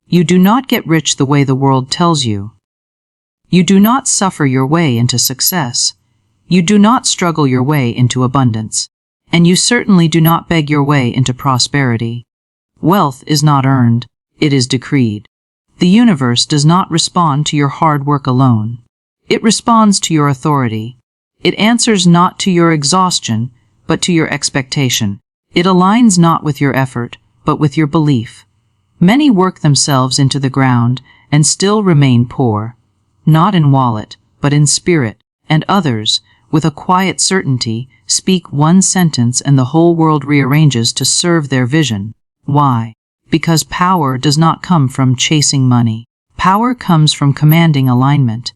You do not get rich the way the world tells you. You do not suffer your way into success. You do not struggle your way into abundance. And you certainly do not beg your way into prosperity. Wealth is not earned, it is decreed. The universe does not respond to your hard work alone. It responds to your authority. It answers not to your exhaustion, but to your expectation. It aligns not with your effort, but with your belief. Many work themselves into the ground and still remain poor, not in wallet, but in spirit, and others, with a quiet certainty, speak one sentence and the whole world rearranges to serve their vision. Why? Because power does not come from chasing money. Power comes from commanding alignment.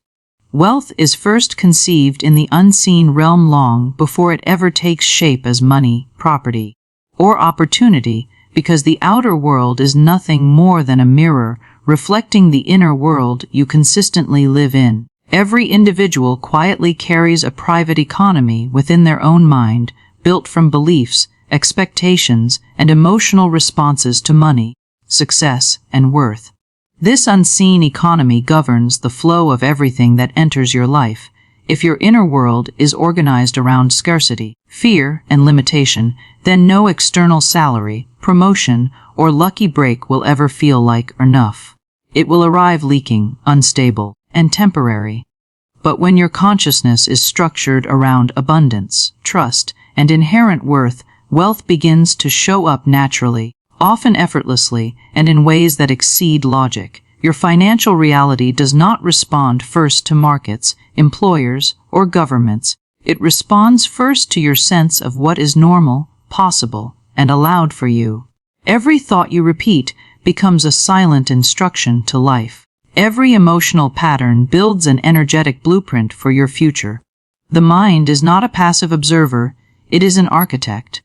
Wealth is first conceived in the unseen realm long before it ever takes shape as money, property, or opportunity, because the outer world is nothing more than a mirror reflecting the inner world you consistently live in. Every individual quietly carries a private economy within their own mind, built from beliefs, expectations, and emotional responses to money, success, and worth. This unseen economy governs the flow of everything that enters your life. If your inner world is organized around scarcity, fear, and limitation, then no external salary, promotion, or lucky break will ever feel like enough. It will arrive leaking, unstable, and temporary. But when your consciousness is structured around abundance, trust, and inherent worth, wealth begins to show up naturally, often effortlessly, and in ways that exceed logic. Your financial reality does not respond first to markets, employers, or governments. It responds first to your sense of what is normal, possible, and allowed for you. Every thought you repeat becomes a silent instruction to life. Every emotional pattern builds an energetic blueprint for your future. The mind is not a passive observer, it is an architect.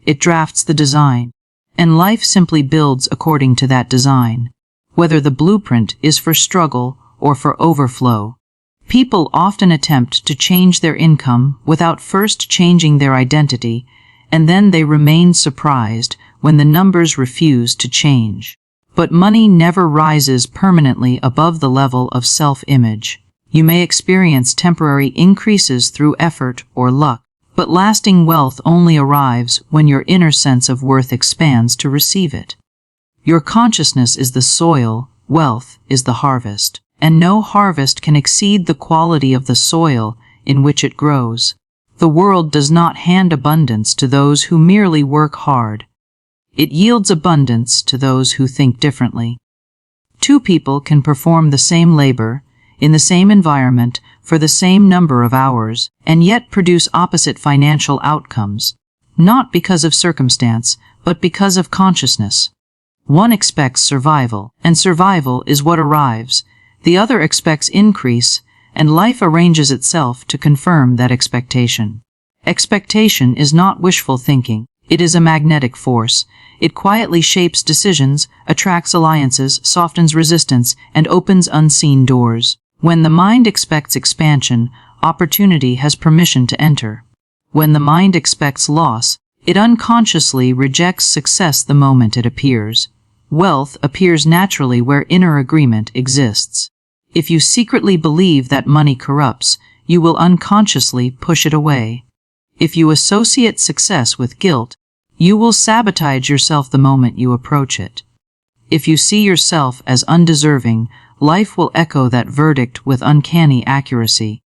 It drafts the design, and life simply builds according to that design, whether the blueprint is for struggle or for overflow. People often attempt to change their income without first changing their identity, and then they remain surprised when the numbers refuse to change. But money never rises permanently above the level of self-image. You may experience temporary increases through effort or luck, but lasting wealth only arrives when your inner sense of worth expands to receive it. Your consciousness is the soil, wealth is the harvest, and no harvest can exceed the quality of the soil in which it grows. The world does not hand abundance to those who merely work hard. It yields abundance to those who think differently. Two people can perform the same labor, in the same environment, for the same number of hours, and yet produce opposite financial outcomes, not because of circumstance, but because of consciousness. One expects survival, and survival is what arrives. The other expects increase, and life arranges itself to confirm that expectation. Expectation is not wishful thinking. It is a magnetic force. It quietly shapes decisions, attracts alliances, softens resistance, and opens unseen doors. When the mind expects expansion, opportunity has permission to enter. When the mind expects loss, it unconsciously rejects success the moment it appears. Wealth appears naturally where inner agreement exists. If you secretly believe that money corrupts, you will unconsciously push it away. If you associate success with guilt, you will sabotage yourself the moment you approach it. If you see yourself as undeserving, life will echo that verdict with uncanny accuracy.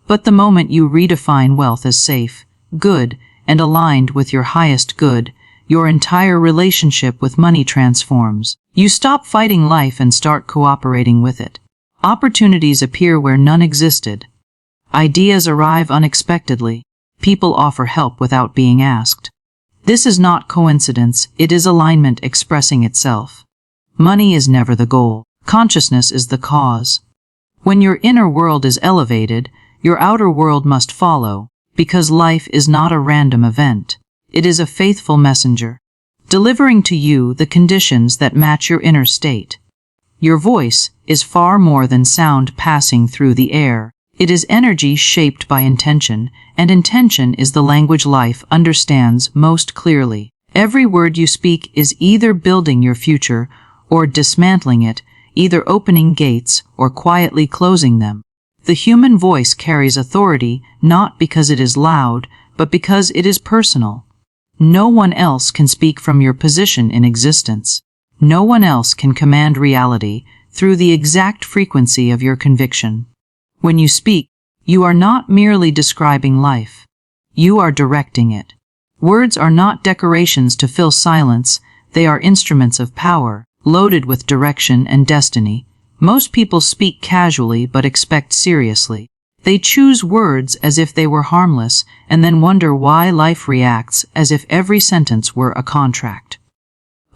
But the moment you redefine wealth as safe, good, and aligned with your highest good, your entire relationship with money transforms. You stop fighting life and start cooperating with it. Opportunities appear where none existed. Ideas arrive unexpectedly. People offer help without being asked. This is not coincidence, it is alignment expressing itself. Money is never the goal. Consciousness is the cause. When your inner world is elevated, your outer world must follow, because life is not a random event. It is a faithful messenger, delivering to you the conditions that match your inner state. Your voice is far more than sound passing through the air. It is energy shaped by intention, and intention is the language life understands most clearly. Every word you speak is either building your future or dismantling it, either opening gates or quietly closing them. The human voice carries authority not because it is loud, but because it is personal. No one else can speak from your position in existence. No one else can command reality through the exact frequency of your conviction. When you speak, you are not merely describing life. You are directing it. Words are not decorations to fill silence, they are instruments of power, loaded with direction and destiny. Most people speak casually but expect seriously. They choose words as if they were harmless and then wonder why life reacts as if every sentence were a contract.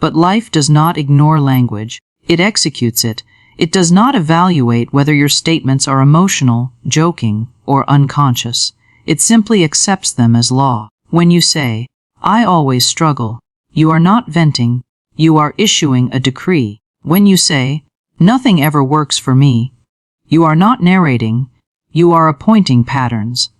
But life does not ignore language, it executes it. It does not evaluate whether your statements are emotional, joking, or unconscious. It simply accepts them as law. When you say, "I always struggle," you are not venting, you are issuing a decree. When you say, "Nothing ever works for me," you are not narrating, you are appointing patterns.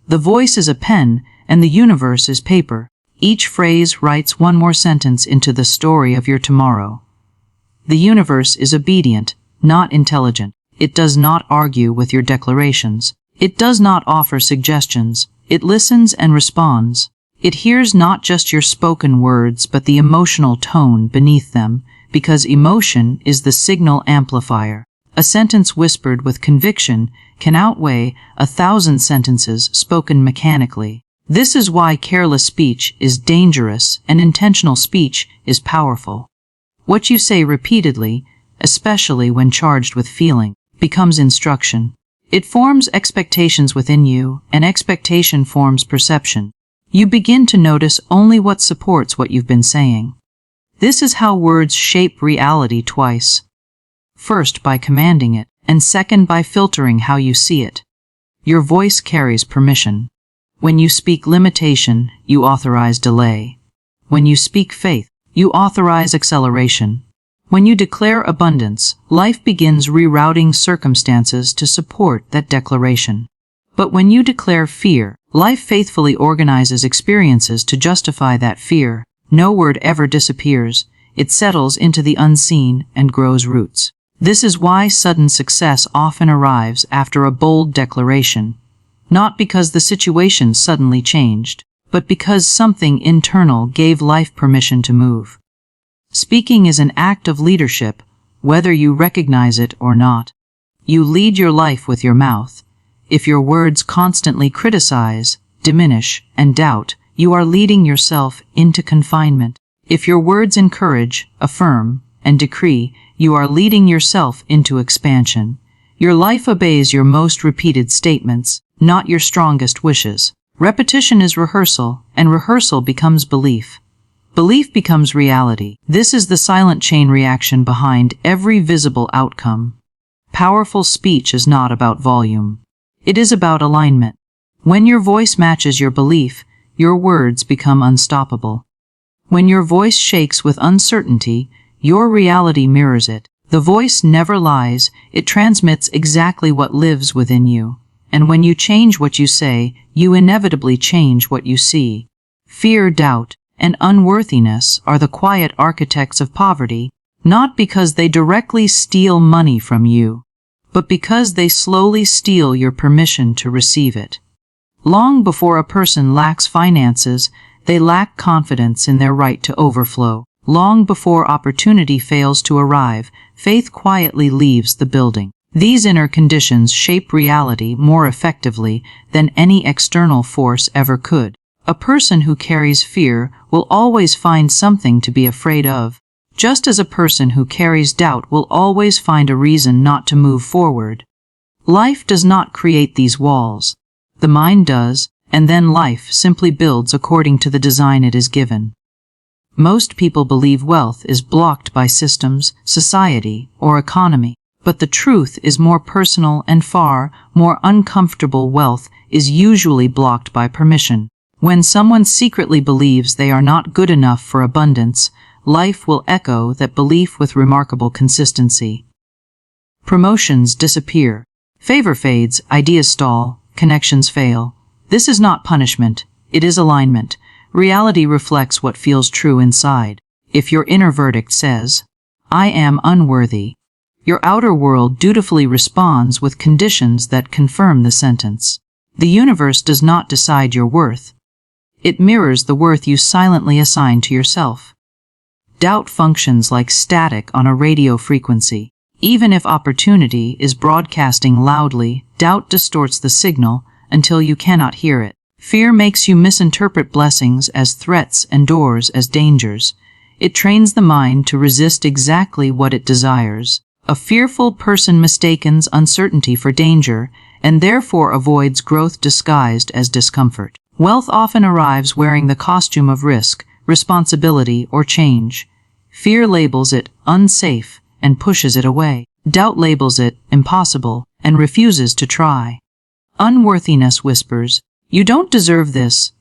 The voice is a pen, and the universe is paper. Each phrase writes one more sentence into the story of your tomorrow. The universe is obedient, not intelligent. It does not argue with your declarations. It does not offer suggestions. It listens and responds. It hears not just your spoken words, but the emotional tone beneath them, because emotion is the signal amplifier. A sentence whispered with conviction can outweigh 1,000 sentences spoken mechanically. This is why careless speech is dangerous and intentional speech is powerful. What you say repeatedly, especially when charged with feeling, becomes instruction. It forms expectations within you, and expectation forms perception. You begin to notice only what supports what you've been saying. This is how words shape reality twice. First by commanding it, and second by filtering how you see it. Your voice carries permission. When you speak limitation, you authorize delay. When you speak faith, you authorize acceleration. When you declare abundance, life begins rerouting circumstances to support that declaration. But when you declare fear, life faithfully organizes experiences to justify that fear. No word ever disappears. It settles into the unseen and grows roots. This is why sudden success often arrives after a bold declaration. Not because the situation suddenly changed, but because something internal gave life permission to move. Speaking is an act of leadership, whether you recognize it or not. You lead your life with your mouth. If your words constantly criticize, diminish, and doubt, you are leading yourself into confinement. If your words encourage, affirm, and decree, you are leading yourself into expansion. Your life obeys your most repeated statements, not your strongest wishes. Repetition is rehearsal, and rehearsal becomes belief. Belief becomes reality. This is the silent chain reaction behind every visible outcome. Powerful speech is not about volume. It is about alignment. When your voice matches your belief, your words become unstoppable. When your voice shakes with uncertainty, your reality mirrors it. The voice never lies. It transmits exactly what lives within you. And when you change what you say, you inevitably change what you see. Fear, doubt, and unworthiness are the quiet architects of poverty, not because they directly steal money from you, but because they slowly steal your permission to receive it. Long before a person lacks finances, they lack confidence in their right to overflow. Long before opportunity fails to arrive, faith quietly leaves the building. These inner conditions shape reality more effectively than any external force ever could. A person who carries fear will always find something to be afraid of, just as a person who carries doubt will always find a reason not to move forward. Life does not create these walls. The mind does, and then life simply builds according to the design it is given. Most people believe wealth is blocked by systems, society, or economy. But the truth is more personal and far more uncomfortable. Wealth is usually blocked by permission. When someone secretly believes they are not good enough for abundance, life will echo that belief with remarkable consistency. Promotions disappear. Favor fades, ideas stall, connections fail. This is not punishment, it is alignment. Reality reflects what feels true inside. If your inner verdict says, I am unworthy. Your outer world dutifully responds with conditions that confirm the sentence. The universe does not decide your worth. It mirrors the worth you silently assign to yourself. Doubt functions like static on a radio frequency. Even if opportunity is broadcasting loudly, doubt distorts the signal until you cannot hear it. Fear makes you misinterpret blessings as threats and doors as dangers. It trains the mind to resist exactly what it desires. A fearful person mistakes uncertainty for danger and therefore avoids growth disguised as discomfort. Wealth often arrives wearing the costume of risk, responsibility, or change. Fear labels it unsafe and pushes it away. Doubt labels it impossible and refuses to try. Unworthiness whispers, "You don't deserve this."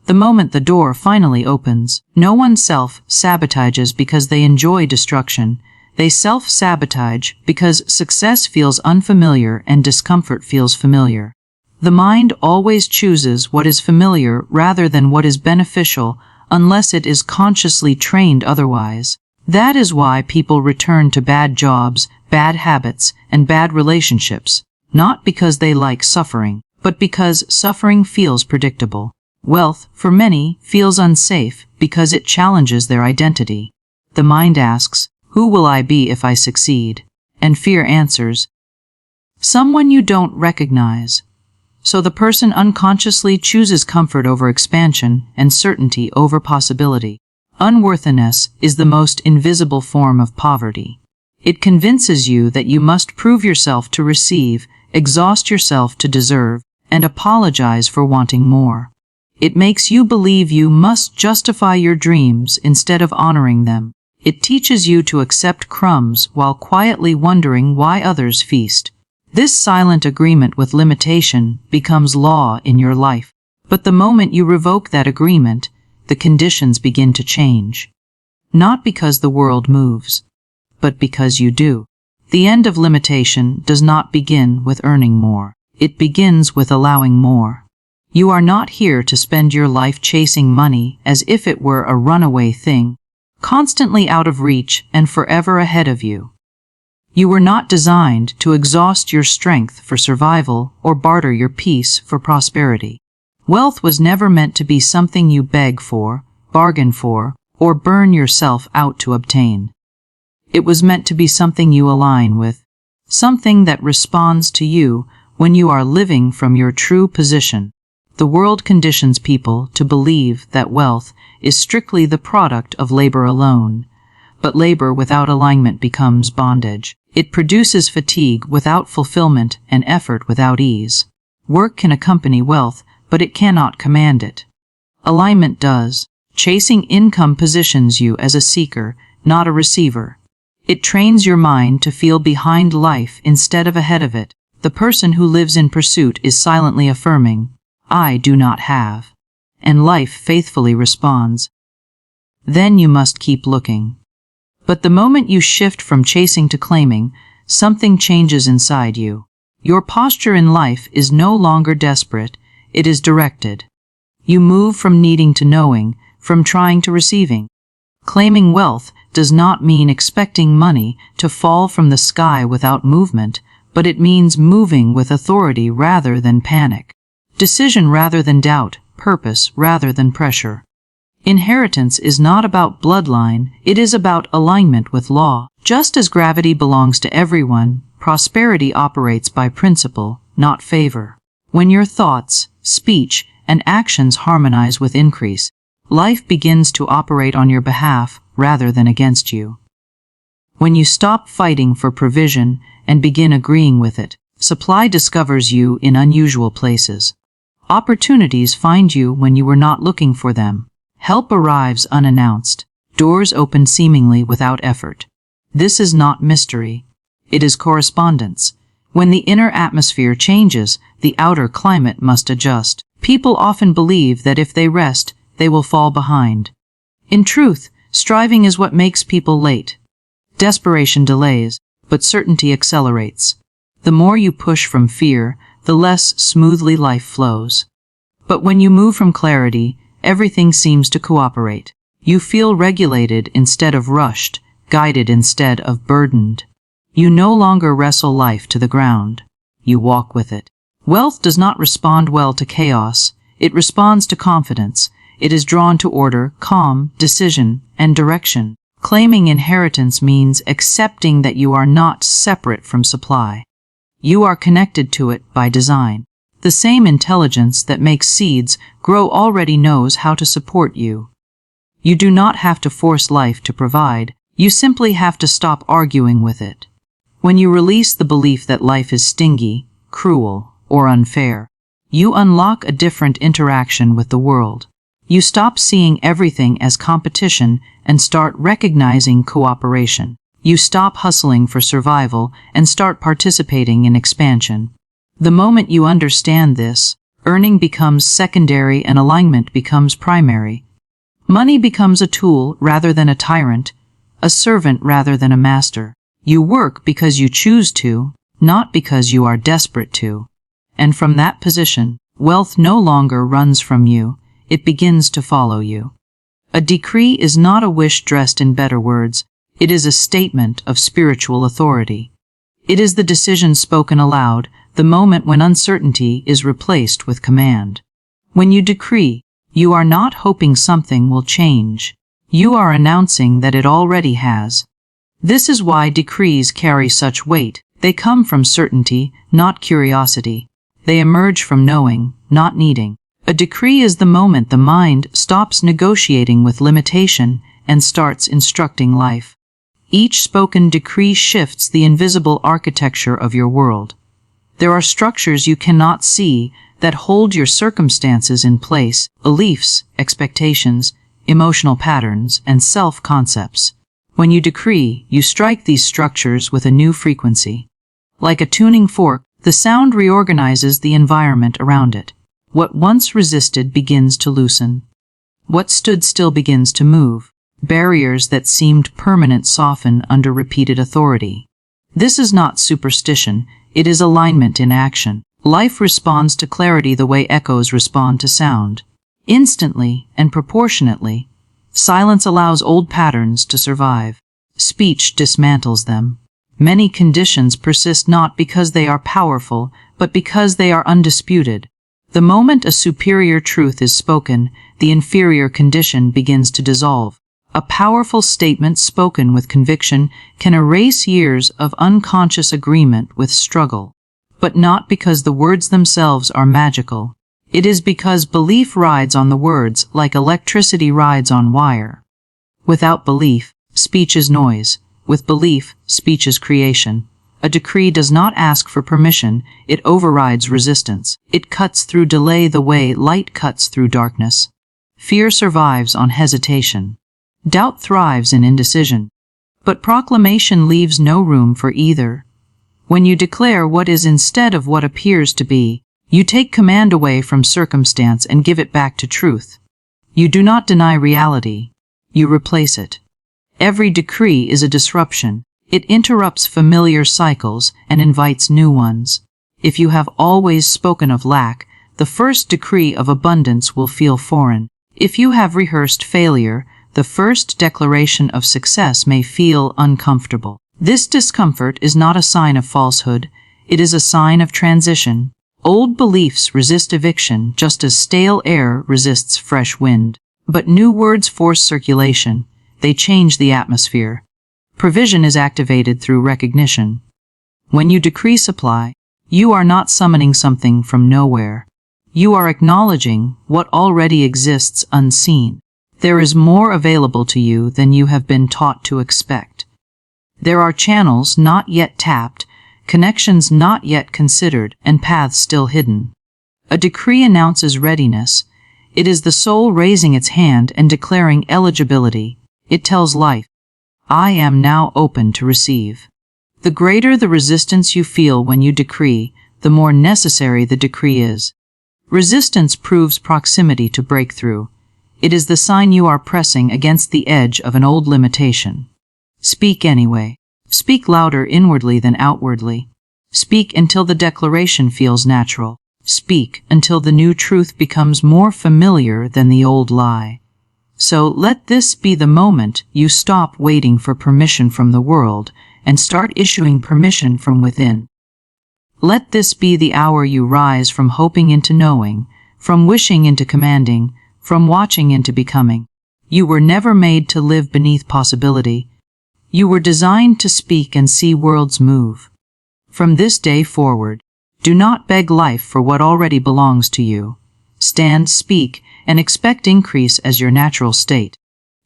The moment the door finally opens, no one self-sabotages because they enjoy destruction. They self-sabotage because success feels unfamiliar and discomfort feels familiar. The mind always chooses what is familiar rather than what is beneficial unless it is consciously trained otherwise. That is why people return to bad jobs, bad habits, and bad relationships, not because they like suffering, but because suffering feels predictable. Wealth, for many, feels unsafe because it challenges their identity. The mind asks, "Who will I be if I succeed?" And fear answers, "Someone you don't recognize." So the person unconsciously chooses comfort over expansion and certainty over possibility. Unworthiness is the most invisible form of poverty. It convinces you that you must prove yourself to receive, exhaust yourself to deserve, and apologize for wanting more. It makes you believe you must justify your dreams instead of honoring them. It teaches you to accept crumbs while quietly wondering why others feast. This silent agreement with limitation becomes law in your life. But the moment you revoke that agreement, the conditions begin to change. Not because the world moves, but because you do. The end of limitation does not begin with earning more. It begins with allowing more. You are not here to spend your life chasing money as if it were a runaway thing, constantly out of reach and forever ahead of you. You were not designed to exhaust your strength for survival or barter your peace for prosperity. Wealth was never meant to be something you beg for, bargain for, or burn yourself out to obtain. It was meant to be something you align with, something that responds to you when you are living from your true position. The world conditions people to believe that wealth is strictly the product of labor alone, but labor without alignment becomes bondage. It produces fatigue without fulfillment and effort without ease. Work can accompany wealth, but it cannot command it. Alignment does. Chasing income positions you as a seeker, not a receiver. It trains your mind to feel behind life instead of ahead of it. The person who lives in pursuit is silently affirming, "I do not have." And life faithfully responds, "Then you must keep looking." But the moment you shift from chasing to claiming, something changes inside you. Your posture in life is no longer desperate, it is directed. You move from needing to knowing, from trying to receiving. Claiming wealth does not mean expecting money to fall from the sky without movement, but it means moving with authority rather than panic. Decision rather than doubt, purpose rather than pressure. Inheritance is not about bloodline, it is about alignment with law. Just as gravity belongs to everyone, prosperity operates by principle, not favor. When your thoughts, speech, and actions harmonize with increase, life begins to operate on your behalf rather than against you. When you stop fighting for provision and begin agreeing with it, supply discovers you in unusual places. Opportunities find you when you were not looking for them. Help arrives unannounced. Doors open seemingly without effort. This is not mystery. It is correspondence. When the inner atmosphere changes, the outer climate must adjust. People often believe that if they rest, they will fall behind. In truth, striving is what makes people late. Desperation delays, but certainty accelerates. The more you push from fear, the less smoothly life flows. But when you move from clarity, everything seems to cooperate. You feel regulated instead of rushed, guided instead of burdened. You no longer wrestle life to the ground. You walk with it. Wealth does not respond well to chaos. It responds to confidence. It is drawn to order, calm, decision, and direction. Claiming inheritance means accepting that you are not separate from supply. You are connected to it by design. The same intelligence that makes seeds grow already knows how to support you. You do not have to force life to provide. You simply have to stop arguing with it. When you release the belief that life is stingy, cruel, or unfair, you unlock a different interaction with the world. You stop seeing everything as competition and start recognizing cooperation. You stop hustling for survival and start participating in expansion. The moment you understand this, earning becomes secondary and alignment becomes primary. Money becomes a tool rather than a tyrant, a servant rather than a master. You work because you choose to, not because you are desperate to. And from that position, wealth no longer runs from you, it begins to follow you. A decree is not a wish dressed in better words, it is a statement of spiritual authority. It is the decision spoken aloud, the moment when uncertainty is replaced with command. When you decree, you are not hoping something will change. You are announcing that it already has. This is why decrees carry such weight. They come from certainty, not curiosity. They emerge from knowing, not needing. A decree is the moment the mind stops negotiating with limitation and starts instructing life. Each spoken decree shifts the invisible architecture of your world. There are structures you cannot see that hold your circumstances in place, beliefs, expectations, emotional patterns, and self-concepts. When you decree, you strike these structures with a new frequency. Like a tuning fork, the sound reorganizes the environment around it. What once resisted begins to loosen. What stood still begins to move. Barriers that seemed permanent soften under repeated authority. This is not superstition, it is alignment in action. Life responds to clarity the way echoes respond to sound. Instantly and proportionately. Silence allows old patterns to survive. Speech dismantles them. Many conditions persist not because they are powerful, but because they are undisputed. The moment a superior truth is spoken, the inferior condition begins to dissolve. A powerful statement spoken with conviction can erase years of unconscious agreement with struggle. But not because the words themselves are magical. It is because belief rides on the words like electricity rides on wire. Without belief, speech is noise. With belief, speech is creation. A decree does not ask for permission, it overrides resistance. It cuts through delay the way light cuts through darkness. Fear survives on hesitation. Doubt thrives in indecision. But proclamation leaves no room for either. When you declare what is instead of what appears to be, you take command away from circumstance and give it back to truth. You do not deny reality. You replace it. Every decree is a disruption. It interrupts familiar cycles and invites new ones. If you have always spoken of lack, the first decree of abundance will feel foreign. If you have rehearsed failure, the first declaration of success may feel uncomfortable. This discomfort is not a sign of falsehood, it is a sign of transition. Old beliefs resist eviction just as stale air resists fresh wind. But new words force circulation. They change the atmosphere. Provision is activated through recognition. When you decree supply, you are not summoning something from nowhere. You are acknowledging what already exists unseen. There is more available to you than you have been taught to expect. There are channels not yet tapped, connections not yet considered, and paths still hidden. A decree announces readiness. It is the soul raising its hand and declaring eligibility. It tells life, I am now open to receive. The greater the resistance you feel when you decree, the more necessary the decree is. Resistance proves proximity to breakthrough. It is the sign you are pressing against the edge of an old limitation. Speak anyway. Speak louder inwardly than outwardly. Speak until the declaration feels natural. Speak until the new truth becomes more familiar than the old lie. So let this be the moment you stop waiting for permission from the world and start issuing permission from within. Let this be the hour you rise from hoping into knowing, from wishing into commanding, from watching into becoming. You were never made to live beneath possibility. You were designed to speak and see worlds move. From this day forward, do not beg life for what already belongs to you. Stand, speak, and expect increase as your natural state.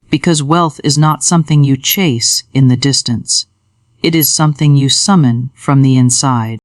Because wealth is not something you chase in the distance. It is something you summon from the inside.